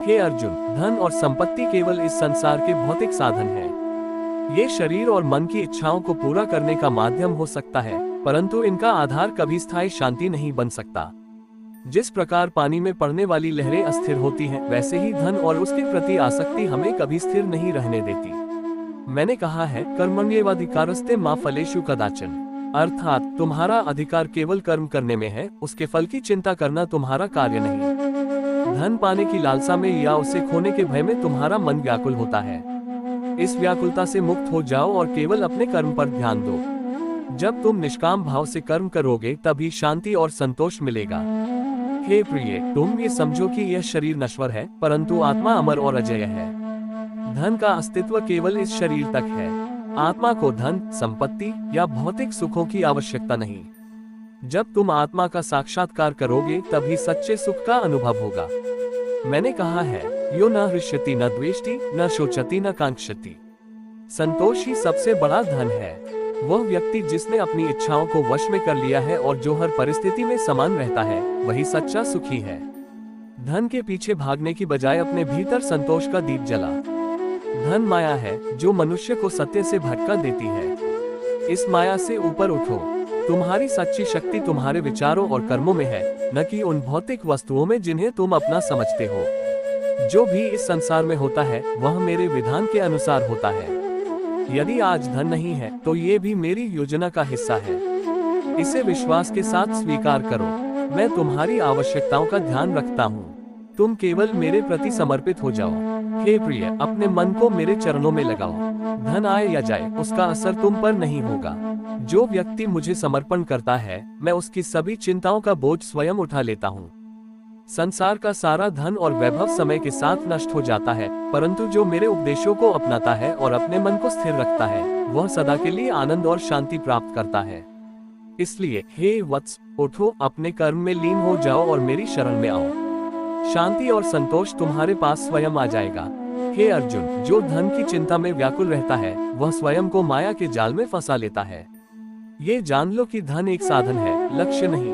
हे अर्जुन, धन और संपत्ति केवल इस संसार के भौतिक साधन हैं। ये शरीर और मन की इच्छाओं को पूरा करने का माध्यम हो सकता है, परंतु इनका आधार कभी स्थायी शांति नहीं बन सकता। जिस प्रकार पानी में पड़ने वाली लहरें अस्थिर होती हैं, वैसे ही धन और उसके प्रति आसक्ति हमें कभी स्थिर नहीं रहने देती। मैंने कहा है, कर्मण्येवाधिकारस्ते मा फलेषु कदाचन, अर्थात तुम्हारा अधिकार केवल कर्म करने में है, उसके फल की चिंता करना तुम्हारा कार्य नहीं। धन पाने की लालसा में या उसे खोने के भय में तुम्हारा मन व्याकुल होता है। इस व्याकुलता से मुक्त हो जाओ और केवल अपने कर्म पर ध्यान दो। जब तुम निष्काम भाव से कर्म करोगे तभी शांति और संतोष मिलेगा। हे प्रिय, तुम ये समझो कि यह शरीर नश्वर है, परंतु आत्मा अमर और अजेय है। धन का अस्तित्व केवल इस शरीर तक है। आत्मा को धन, संपत्ति या भौतिक सुखों की आवश्यकता नहीं। जब तुम आत्मा का साक्षात्कार करोगे तभी सच्चे सुख का अनुभव होगा। मैंने कहा है, यो न हृष्यति न द्वेष्टि न शोचति न कांक्षति। संतोष ही सबसे बड़ा धन है। वह व्यक्ति जिसने अपनी इच्छाओं को वश में कर लिया है और जो हर परिस्थिति में समान रहता है, वही सच्चा सुखी है। धन के पीछे भागने की बजाय अपने भीतर संतोष का दीप जला। धन माया है जो मनुष्य को सत्य से भटका देती है। इस माया से ऊपर उठो। तुम्हारी सच्ची शक्ति तुम्हारे विचारों और कर्मों में है, न कि उन भौतिक वस्तुओं में जिन्हें तुम अपना समझते हो। जो भी इस संसार में होता है वह मेरे विधान के अनुसार होता है। यदि आज धन नहीं है तो ये भी मेरी योजना का हिस्सा है। इसे विश्वास के साथ स्वीकार करो। मैं तुम्हारी आवश्यकताओं का ध्यान रखता हूँ। तुम केवल मेरे प्रति समर्पित हो जाओ। हे प्रिय, अपने मन को मेरे चरणों में लगाओ। धन आए या जाए, उसका असर तुम पर नहीं होगा। जो व्यक्ति मुझे समर्पण करता है, मैं उसकी सभी चिंताओं का बोझ स्वयं उठा लेता हूँ। संसार का सारा धन और वैभव समय के साथ नष्ट हो जाता है, परंतु जो मेरे उपदेशों को अपनाता है और अपने मन को स्थिर रखता है, वह सदा के लिए आनंद और शांति प्राप्त करता है। इसलिए हे वत्स, उठो, अपने कर्म में लीन हो जाओ और मेरी शरण में आओ। शांति और संतोष तुम्हारे पास स्वयं आ जाएगा। हे अर्जुन, जो धन की चिंता में व्याकुल रहता है, वह स्वयं को माया के जाल में फंसा लेता है। ये जान लो कि धन एक साधन है, लक्ष्य नहीं।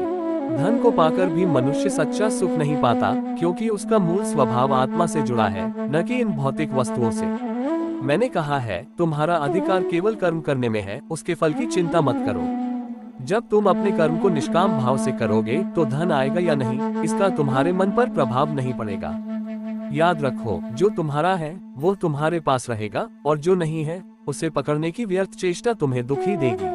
धन को पाकर भी मनुष्य सच्चा सुख नहीं पाता, क्योंकि उसका मूल स्वभाव आत्मा से जुड़ा है, न कि इन भौतिक वस्तुओं से। मैंने कहा है, तुम्हारा अधिकार केवल कर्म करने में है, उसके फल की चिंता मत करो। जब तुम अपने कर्म को निष्काम भाव से करोगे तो धन आएगा या नहीं, इसका तुम्हारे मन पर प्रभाव नहीं पड़ेगा। याद रखो, जो तुम्हारा है वो तुम्हारे पास रहेगा, और जो नहीं है उसे पकड़ने की व्यर्थ चेष्टा तुम्हें दुख ही देगी।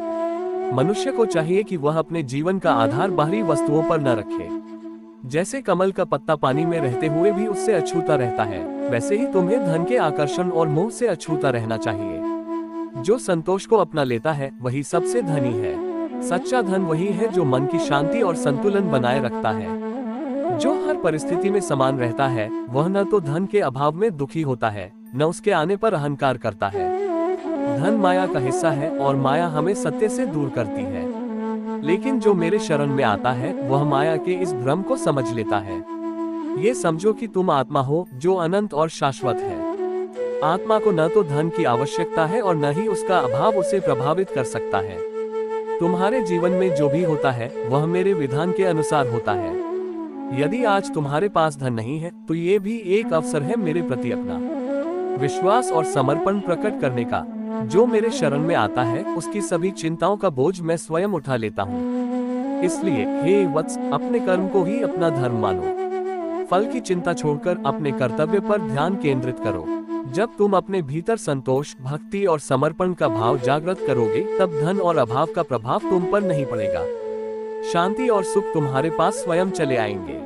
मनुष्य को चाहिए कि वह अपने जीवन का आधार बाहरी वस्तुओं पर न रखे। जैसे कमल का पत्ता पानी में रहते हुए भी उससे अछूता रहता है, वैसे ही तुम्हें धन के आकर्षण और मोह से अछूता रहना चाहिए। जो संतोष को अपना लेता है वही सबसे धनी है। सच्चा धन वही है जो मन की शांति और संतुलन बनाए रखता है। जो हर परिस्थिति में समान रहता है, वह न तो धन के अभाव में दुखी होता है, न उसके आने पर अहंकार करता है। धन माया का हिस्सा है और माया हमें सत्य से दूर करती है। लेकिन जो मेरे शरण में आता है, वह माया के इस भ्रम को समझ लेता है। ये समझो कि तुम आत्मा हो जो अनंत और शाश्वत है। आत्मा को न तो धन की आवश्यकता है और न ही उसका अभाव उसे प्रभावित कर सकता है। तुम्हारे जीवन में जो भी होता है वह मेरे विधान के अनुसार होता है। यदि आज तुम्हारे पास धन नहीं है तो ये भी एक अवसर है मेरे प्रति अपना विश्वास और समर्पण प्रकट करने का। जो मेरे शरण में आता है उसकी सभी चिंताओं का बोझ मैं स्वयं उठा लेता हूँ। इसलिए हे वत्स, अपने कर्म को ही अपना धर्म मानो। फल की चिंता छोड़कर अपने कर्तव्य पर ध्यान केंद्रित करो। जब तुम अपने भीतर संतोष, भक्ति और समर्पण का भाव जागृत करोगे, तब धन और अभाव का प्रभाव तुम पर नहीं पड़ेगा। शांति और सुख तुम्हारे पास स्वयं चले आएंगे।